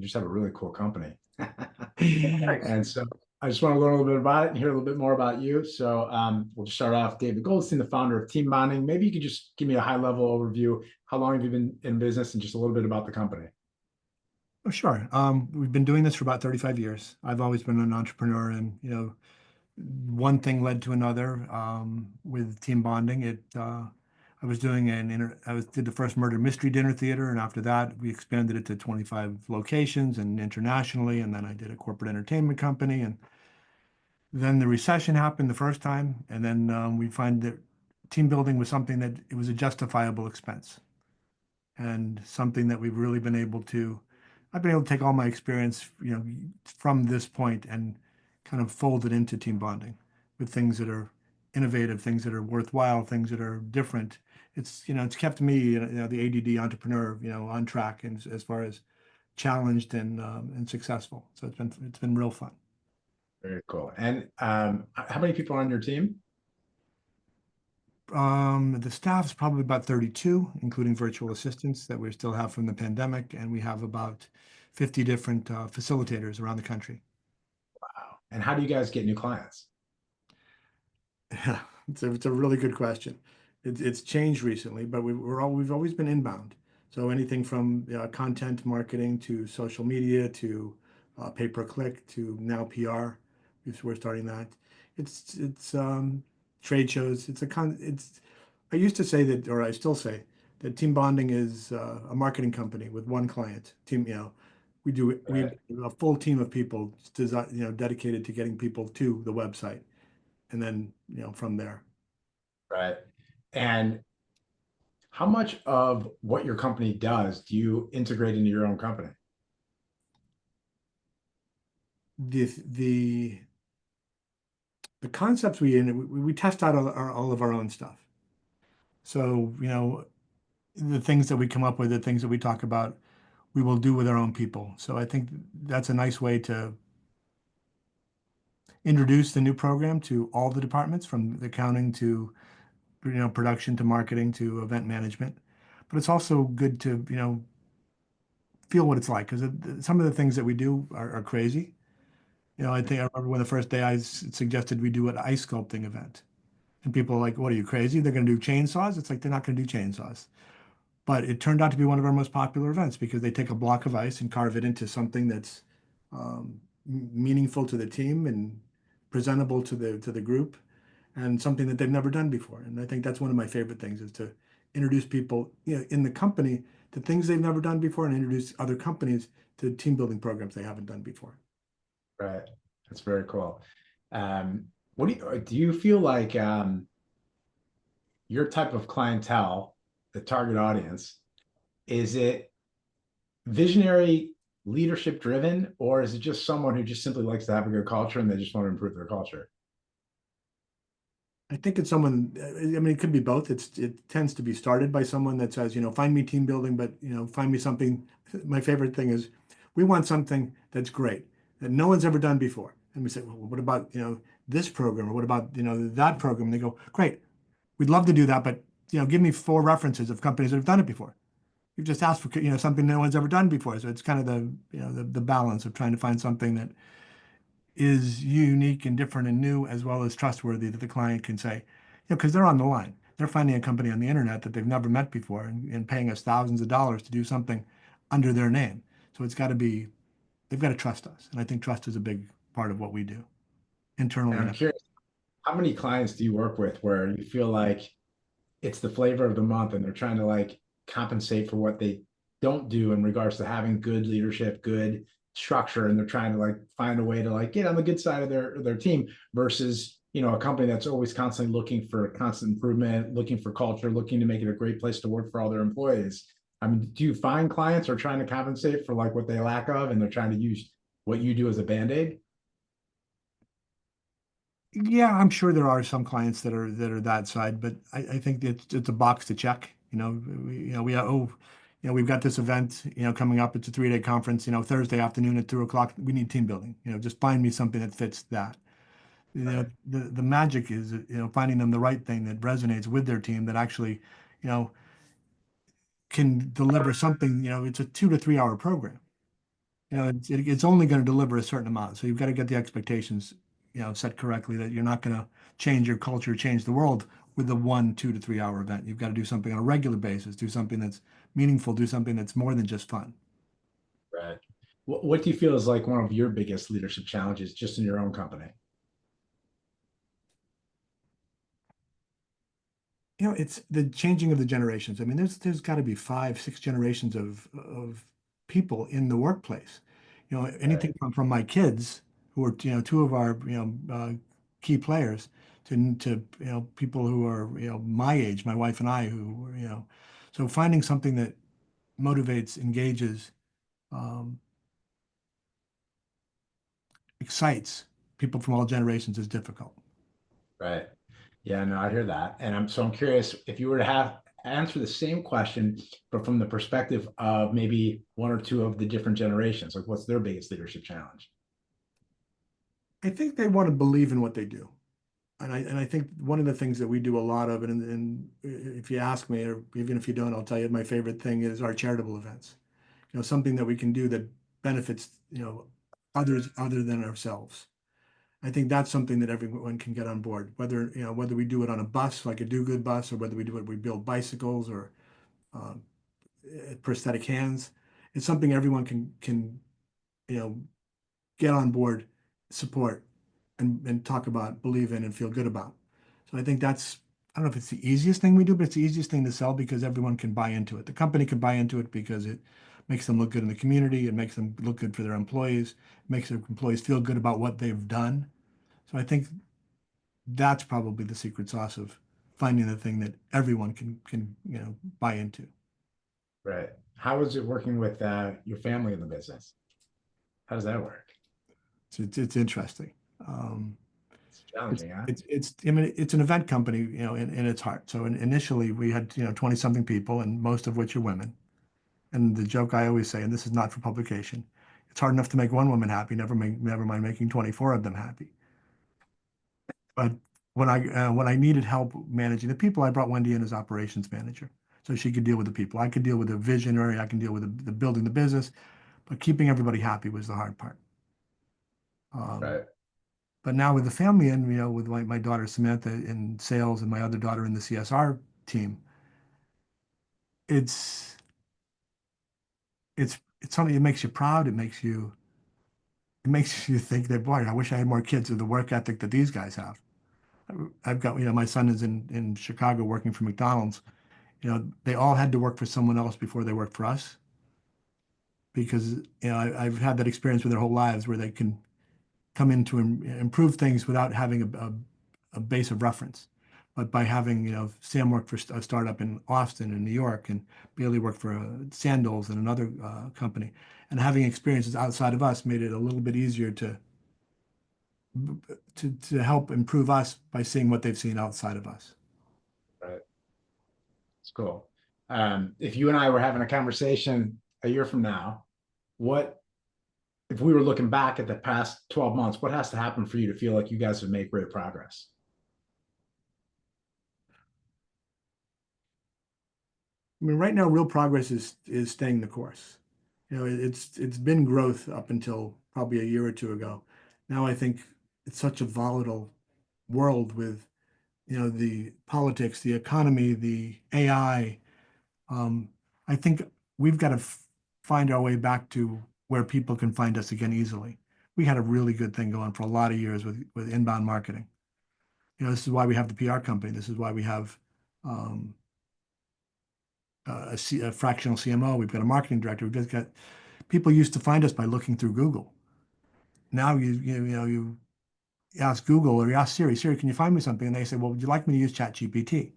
You just have a really cool company. Thanks. And so I just want to learn a little bit about it and hear a little bit more about you. So we'll just start off. David Goldstein, the founder of TeamBonding. Maybe you could just give me a high level overview. How long have you been in business and just a little bit about the company? Oh, sure. We've been doing this for about 35 years. I've always been an entrepreneur, and one thing led to another. With team bonding, I was doing did the first murder mystery dinner theater, and after that, we expanded it to 25 locations and internationally. And then I did a corporate entertainment company, and then the recession happened the first time, and then we find that team building was something that it was a justifiable expense and something that we've really been able to. I've been able to take all my experience, from this point and kind of fold it into team bonding with things that are innovative, things that are worthwhile, things that are different. It's kept me, the ADD entrepreneur, on track and as far as challenged and successful. So it's been real fun. Very cool. And how many people are on your team? The staff's probably about 32, including virtual assistants that we still have from the pandemic, and we have about 50 different facilitators around the country. Wow. And how do you guys get new clients? Yeah, it's a really good question. It's changed recently, but we've always been inbound. So anything from content marketing to social media to pay-per-click to now PR. We're starting that. It's trade shows. I used to say that, or I still say that team bonding is a marketing company with one client. We have Right. a full team of people dedicated to getting people to the website, and then from there. Right. And how much of what your company does do you integrate into your own company? The the concepts we test out all of our own stuff. So the things that we come up with, the things that we talk about, we will do with our own people. So I think that's a nice way to introduce the new program to all the departments, from the accounting to production to marketing to event management. But it's also good to feel what it's like, because some of the things that we do are crazy. I think I remember when the first day suggested we do an ice sculpting event. And people are like, what are you, crazy? They're going to do chainsaws? It's like, they're not going to do chainsaws. But it turned out to be one of our most popular events because they take a block of ice and carve it into something that's meaningful to the team and presentable to the group, and something that they've never done before. And I think that's one of my favorite things, is to introduce people, in the company, to things they've never done before, and introduce other companies to team building programs they haven't done before. Right. That's very cool. What do you feel like your type of clientele, the target audience, is it visionary leadership driven, or is it just someone who just simply likes to have a good culture and they just want to improve their culture? I think it's someone, I mean, it could be both. It tends to be started by someone that says, find me team building, but, find me something. My favorite thing is, we want something that's great, that no one's ever done before. And we say, well, what about, this program, or what about, that program? And they go, great, we'd love to do that, but, give me 4 references of companies that have done it before. You've just asked for, something no one's ever done before. So it's kind of the balance of trying to find something that is unique and different and new, as well as trustworthy, that the client can say, because they're on the line. They're finding a company on the internet that they've never met before, and paying us thousands of dollars to do something under their name. So they've got to trust us. And I think trust is a big part of what we do And internally. I'm curious, how many clients do you work with where you feel like it's the flavor of the month and they're trying to like compensate for what they don't do in regards to having good leadership, good structure, and they're trying to like find a way to like get on the good side of their team versus a company that's always constantly looking for constant improvement, looking for culture, looking to make it a great place to work for all their employees. I mean, do you find clients are trying to compensate for like what they lack of and they're trying to use what you do as a band-aid? Yeah, I'm sure there are some clients that are that side, but I think it's a box to check. We've got this event, coming up. It's a 3-day conference. Thursday afternoon at 2 o'clock. We need team building. Just find me something that fits that. Right. The magic is finding them the right thing that resonates with their team, that actually you know can deliver something. It's a 2 to 3 hour program. It's only going to deliver a certain amount. So you've got to get the expectations, set correctly, that you're not going to change your culture, change the world with a 1, 2 to 3 hour event. You've got to do something on a regular basis, do something that's meaningful, do something that's more than just fun. Right. What do you feel is like one of your biggest leadership challenges just in your own company? It's the changing of the generations. I mean, there's got to be 5, 6 generations of people in the workplace. Right. Anything from my kids, who are two of our key players, to people who are my age, my wife and I, who so finding something that motivates, engages, um, excites people from all generations is difficult. Right. Yeah, no, I hear that. And I'm curious if you were to have answer the same question, but from the perspective of maybe one or two of the different generations, like what's their biggest leadership challenge? I think they want to believe in what they do. And I think one of the things that we do a lot of, and if you ask me, or even if you don't, I'll tell you my favorite thing is our charitable events. Something that we can do that benefits, others other than ourselves. I think that's something that everyone can get on board, whether we do it on a bus, like a do good bus, or whether we build bicycles or um, prosthetic hands. It's something everyone can, you know, get on board, support, and talk about, believe in, and feel good about. So I think I don't know if it's the easiest thing we do, but it's the easiest thing to sell because everyone can buy into it. The company can buy into it because it makes them look good in the community. It makes them look good for their employees. It makes their employees feel good about what they've done. So I think that's probably the secret sauce of finding the thing that everyone can buy into. Right. How is it working with your family in the business? How does that work? So it's interesting. It's It's challenging, huh? it's I mean it's an event company, in its heart. So initially we had 20 something people, and most of which are women. And the joke I always say, and this is not for publication, it's hard enough to make one woman happy, never mind making 24 of them happy. But when I needed help managing the people, I brought Wendy in as operations manager, so she could deal with the people. I could deal with the visionary, I can deal with the building the business, but keeping everybody happy was the hard part. Um, Right. But now with the family and with my daughter Samantha in sales and my other daughter in the CSR team, it's it's something that makes you proud. It makes you think that, boy, I wish I had more kids with the work ethic that these guys have. I've got, my son is in Chicago working for McDonald's. They all had to work for someone else before they worked for us because I've had that experience with their whole lives where they can come in to improve things without having a base of reference. But by having, Sam work for a startup in Austin and New York, and Bailey worked for Sandals and another company, and having experiences outside of us made it a little bit easier to help improve us by seeing what they've seen outside of us. Right. It's cool. If you and I were having a conversation a year from now, what if we were looking back at the past 12 months, what has to happen for you to feel like you guys have made great progress? I mean, right now, real progress is staying the course. It's been growth up until probably a year or two ago. Now I think it's such a volatile world with the politics, the economy, the AI. Um, I think we've got to find our way back to where people can find us again easily. We had a really good thing going for a lot of years with inbound marketing. This is why we have the PR company. This is why we have um, a fractional CMO. We've got a marketing director. We've just got people used to find us by looking through Google. Now you ask Google or you ask Siri, Siri, can you find me something? And they say, well, would you like me to use ChatGPT?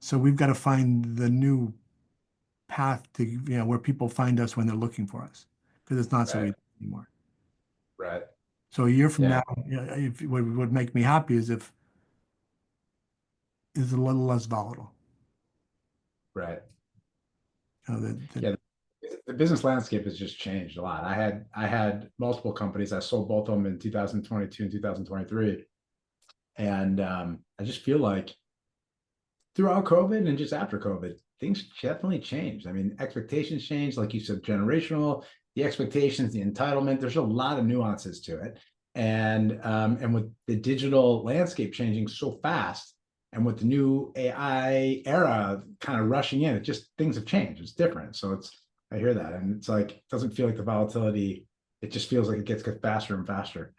So we've got to find the new path to where people find us when they're looking for us, because it's not so Right. easy anymore. Right. So a year from Yeah. now, if what would make me happy is if is a little less volatile. Right. That Yeah. The business landscape has just changed a lot. I had multiple companies. I sold both of them in 2022 and 2023. And I just feel like throughout COVID and just after COVID, things definitely changed. I mean, expectations changed, like you said, generational. the expectations, the entitlement. There's a lot of nuances to it, and with the digital landscape changing so fast, and with the new AI era kind of rushing in, it just things have changed. It's different. So it's I hear that, and it's like it doesn't feel like the volatility. It just feels like it gets faster and faster.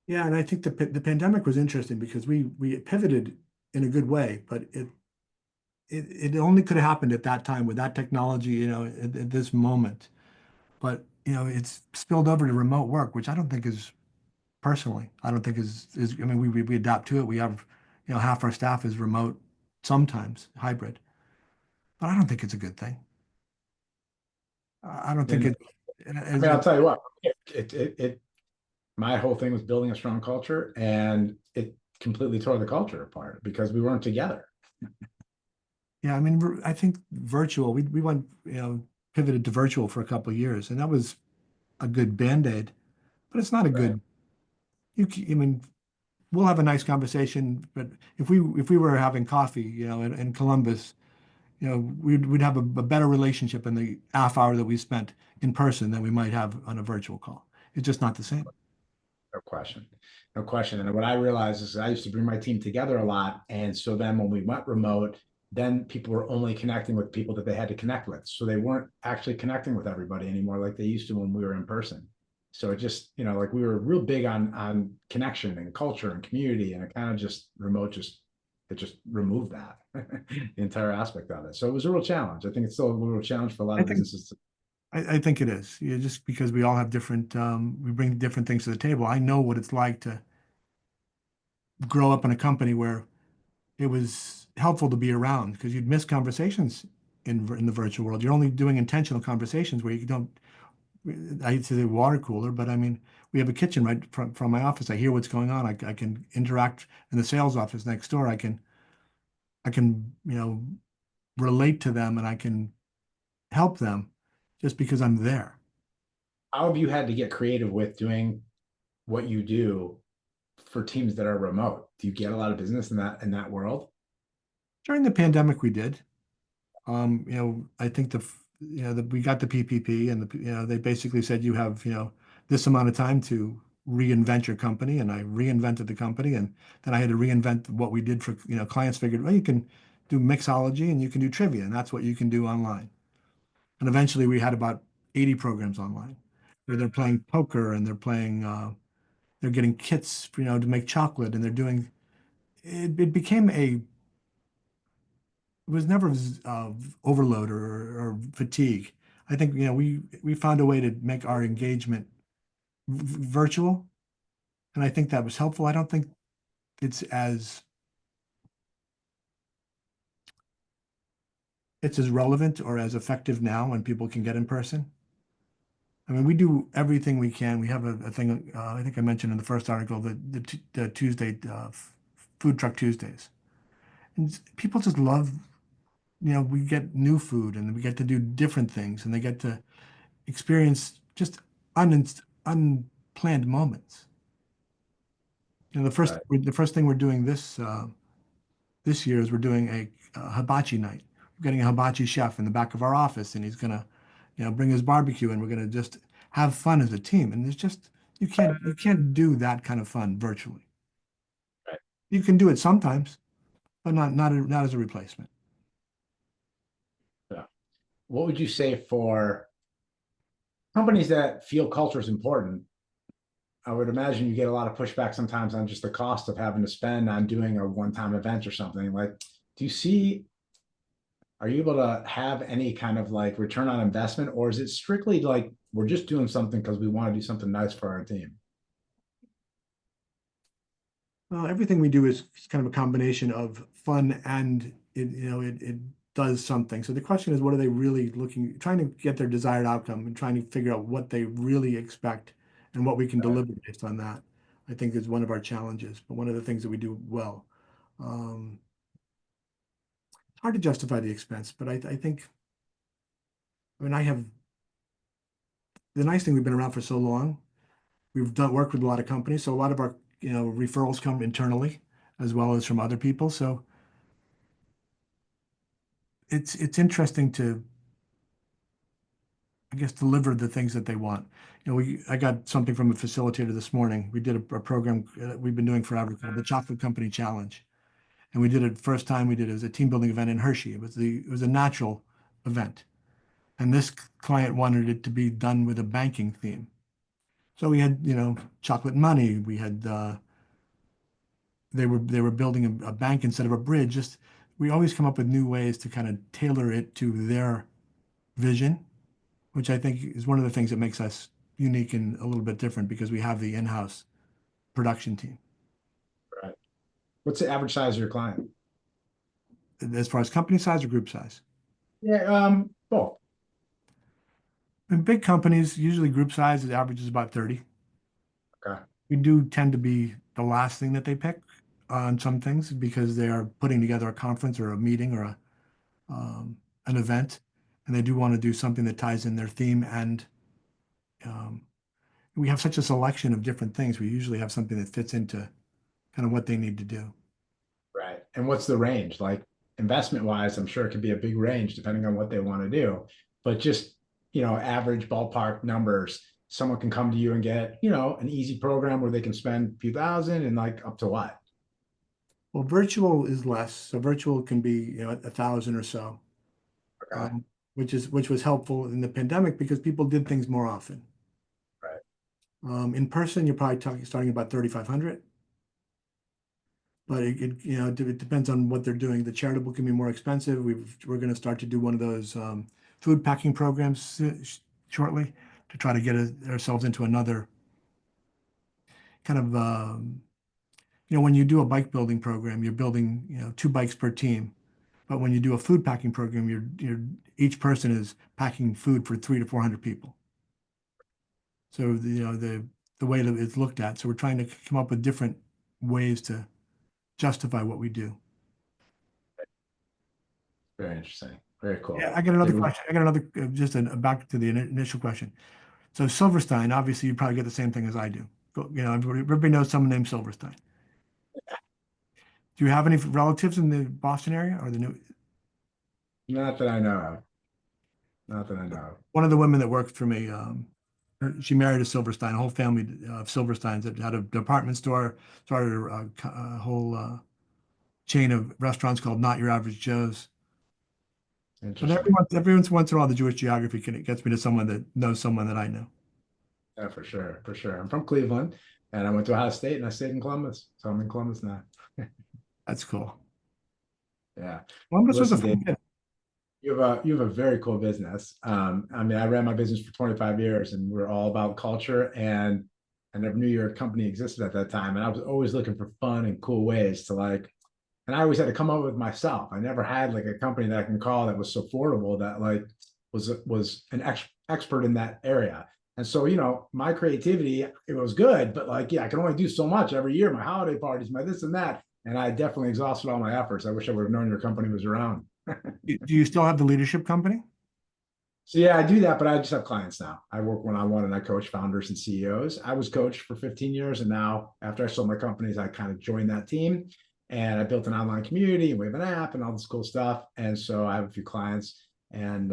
Yeah, and I think the pandemic was interesting because we pivoted in a good way, but it only could have happened at that time with that technology, at this moment. But it's spilled over to remote work, which I don't think is personally, I don't think is. I mean, we adapt to it. We have, half our staff is remote, sometimes hybrid, but I don't think it's a good thing. I don't think And it. I mean, I'll tell you what, it my whole thing was building a strong culture, and it completely tore the culture apart because we weren't together. Yeah, I mean, I think virtual. We went, pivoted to virtual for a couple of years, and that was a good band-aid, but it's not a Right. good. I mean, we'll have a nice conversation, but if we were having coffee, in Columbus, we'd have a better relationship in the half hour that we spent in person than we might have on a virtual call. It's just not the same. No question. No question. And what I realized is I used to bring my team together a lot. And so then when we went remote, then people were only connecting with people that they had to connect with. So they weren't actually connecting with everybody anymore like they used to when we were in person. So it just, like we were real big on connection and culture and community. And it kind of just remote just it just removed that the entire aspect of it. So it was a real challenge. I think it's still a real challenge for a lot I of think businesses. I think it is. Just because we all have different, we bring different things to the table. I know what it's like to grow up in a company where it was helpful to be around because you'd miss conversations in the virtual world. You're only doing intentional conversations where you don't. I hate to say water cooler, but I mean we have a kitchen right from my office. I hear what's going on. I can interact in the sales office next door. I can relate to them and I can help them just because I'm there. How have you had to get creative with doing what you do for teams that are remote? Do you get a lot of business in that world? During the pandemic, we did. I think we got the PPP and they basically said you have, this amount of time to reinvent your company. And I reinvented the company and then I had to reinvent what we did for, clients figured, well, you can do mixology and you can do trivia and that's what you can do online. And eventually we had about 80 programs online where they're playing poker and they're getting kits, to make chocolate and they're doing, it became it was never overload or fatigue. I think we found a way to make our engagement virtual, and I think that was helpful. I don't think it's as relevant or as effective now when people can get in person. I mean, we do everything we can. We have a thing. I think I mentioned in the first article the Tuesday food truck Tuesdays, and people just love. We get new food and we get to do different things, and they get to experience just un unplanned moments. Right. The first thing we're doing this year is we're doing a hibachi night. We're getting a hibachi chef in the back of our office, and he's gonna, bring his barbecue, and we're gonna just have fun as a team. And there's just you can't do that kind of fun virtually. Right. You can do it sometimes, but not as a replacement. Yeah. What would you say for companies that feel culture is important? I would imagine you get a lot of pushback sometimes on just the cost of having to spend on doing a one-time event or something. Like, do you see, are you able to have any kind of like return on investment, or is it strictly like we're just doing something because we want to do something nice for our team? Well, everything we do is kind of a combination of fun and it does something. So the question is, what are they really trying to get their desired outcome and trying to figure out what they really expect and what we can Right. deliver based on that, I think is one of our challenges, but one of the things that we do well. Um, it's hard to justify the expense, but I think, I mean, I have the nice thing, we've been around for so long. We've done work with a lot of companies, so a lot of our, referrals come internally as well as from other people. So it's interesting to I guess, deliver the things that they want. I got something from a facilitator this morning. We did a program we've been doing forever called the Chocolate Company Challenge. And we did it first time we did it as a team building event in Hershey. It was a natural event. And this client wanted it to be done with a banking theme. So we had, chocolate money. We had they were building a bank instead of a bridge. Just we always come up with new ways to kind of tailor it to their vision, which I think is one of the things that makes us unique and a little bit different because we have the in-house production team. Right. What's the average size of your client? As far as company size or group size? Yeah, both. In big companies, usually group size is averages about 30. Okay. We do tend to be the last thing that they pick on some things because they are putting together a conference or a meeting or an event, and they do want to do something that ties in their theme. And um, we have such a selection of different things. We usually have something that fits into kind of what they need to do. Right. And what's the range? Like investment wise, I'm sure it could be a big range depending on what they want to do. But just, average ballpark numbers, someone can come to you and get, an easy program where they can spend a few thousand and like up to what? Well, virtual is less. So virtual can be, 1,000 or so, Okay. which was helpful in the pandemic because people did things more often. Right. In person, you're probably starting about 3,500. But it depends on what they're doing. The charitable can be more expensive. We're going to start to do one of those food packing programs shortly to try to get ourselves into another kind of, when you do a bike building program, you're building, 2 bikes per team. But when you do a food packing program, each person is packing food for 300 to 400 people. So the way that it's looked at. So we're trying to come up with different ways to justify what we do. Very interesting. Very cool. Yeah, I got another Did we- question. I got another, back to the initial question. So Silverstein, obviously, you probably get the same thing as I do. Everybody knows someone named Silverstein. Do you have any relatives in the Boston area or the new? Not that I know of. Not that I know of. One of the women that worked for me, she married a Silverstein, a whole family of Silversteins that had a department store, started a whole chain of restaurants called Not Your Average Joe's. But Interesting. every once in a while, the Jewish geography gets me to someone that knows someone that I know. Yeah, for sure. For sure. I'm from Cleveland and I went to Ohio State and I stayed in Columbus. So I'm in Columbus now. That's cool. Yeah. Columbus was a Listen, fun Dave, kid. you have a very cool business. I mean, I ran my business for 25 years and we're all about culture, and I never knew your company existed at that time. And I was always looking for fun and cool ways to and I always had to come up with myself. I never had like a company that I can call that was so affordable that like was an expert in that area. And so, my creativity, it was good, but like, yeah, I can only do so much every year. My holiday parties, my this and that. And I definitely exhausted all my efforts. I wish I would have known your company was around. Do you still have the leadership company? So yeah, I do that, but I just have clients now. I work one-on-one and I coach founders and CEOs. I was coached for 15 years, and now after I sold my companies, I kind of joined that team and I built an online community and we have an app and all this cool stuff. And so I have a few clients, and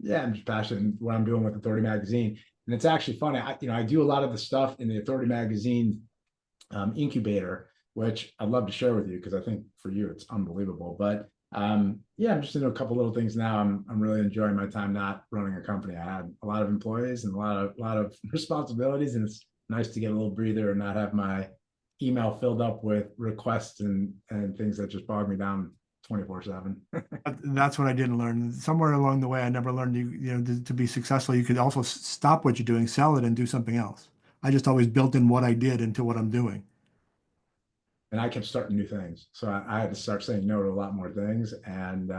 yeah, I'm just passionate in what I'm doing with Authority Magazine. And it's actually funny. I do a lot of the stuff in the Authority Magazine incubator, which I'd love to share with you because I think for you it's unbelievable. But yeah, I'm just into a couple little things now. I'm really enjoying my time not running a company. I had a lot of employees and a lot of responsibilities, and it's nice to get a little breather and not have my email filled up with requests and things that just bog me down 24/7. That's what I didn't learn. Somewhere along the way, I never learned to be successful. You could also stop what you're doing, sell it, and do something else. I just always built in what I did into what I'm doing. And I kept starting new things. So I had to start saying no to a lot more things and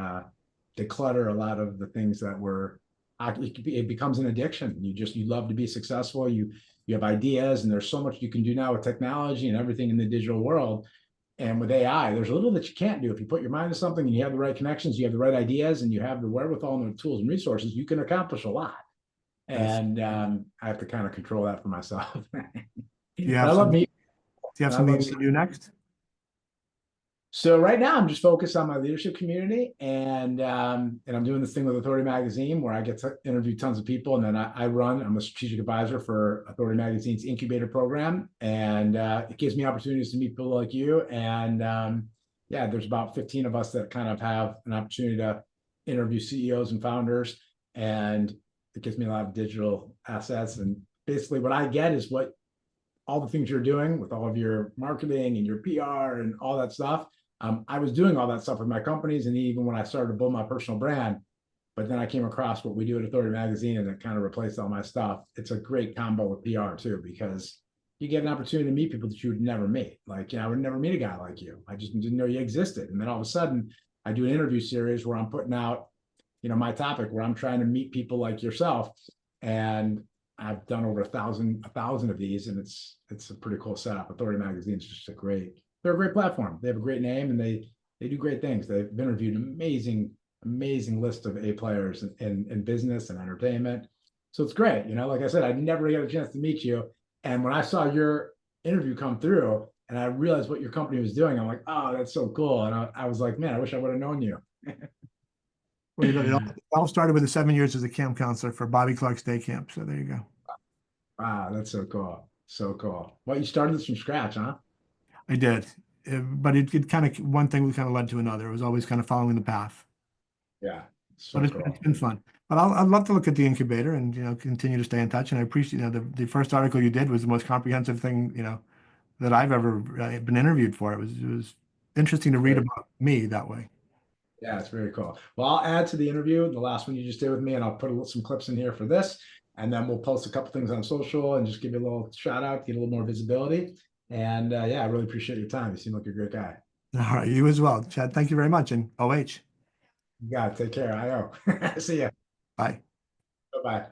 declutter a lot of the things that were. It becomes an addiction. You love to be successful. You have ideas, and there's so much you can do now with technology and everything in the digital world. And with AI, there's a little that you can't do. If you put your mind to something and you have the right connections, you have the right ideas, and you have the wherewithal and the tools and resources, you can accomplish a lot. Yes. And I have to kind of control that for myself. Do you But have I love something? meeting. Do you have I something love to do next? So right now I'm just focused on my leadership community, and I'm doing this thing with Authority Magazine where I get to interview tons of people, and then I'm a strategic advisor for Authority Magazine's incubator program, and it gives me opportunities to meet people like you. And yeah, there's about 15 of us that kind of have an opportunity to interview CEOs and founders, and it gives me a lot of digital assets. And basically, what I get is what all the things you're doing with all of your marketing and your PR and all that stuff. I was doing all that stuff with my companies, and even when I started to build my personal brand, but then I came across what we do at Authority Magazine, and it kind of replaced all my stuff. It's a great combo with PR too, because you get an opportunity to meet people that you would never meet. Like, I would never meet a guy like you. I just didn't know you existed. And then all of a sudden, I do an interview series where I'm putting out, my topic, where I'm trying to meet people like yourself. And I've done over a thousand of these, and it's a pretty cool setup. Authority Magazine is just they're a great platform. They have a great name, and they do great things. They've interviewed an amazing list of A players in business and entertainment. So it's great. Like I said, I never got a chance to meet you. And when I saw your interview come through and I realized what your company was doing, I'm like, oh, that's so cool. And I was like, man, I wish I would have known you. Well, it all started with the 7 years as a camp counselor for Bobby Clark's day camp. So there you go. Wow, that's so cool. So cool. Well, you started this from scratch, huh? I did. But it kind of, one thing kind of led to another. It was always kind of following the path. Yeah, But so it's cool. been fun. But I'd love to look at the incubator and, continue to stay in touch. And I appreciate, the first article you did was the most comprehensive thing, that I've ever been interviewed for. It was interesting to read Great. about me that way. Yeah, it's very cool. Well, I'll add to the interview, the last one you just did with me, and I'll put some clips in here for this. And then we'll post a couple things on social and just give you a little shout out, get a little more visibility. And yeah, I really appreciate your time. You seem like a great guy. All right, you as well, Chad. Thank you very much. And OH. You got it. Take care. I See ya. Bye. Bye-bye.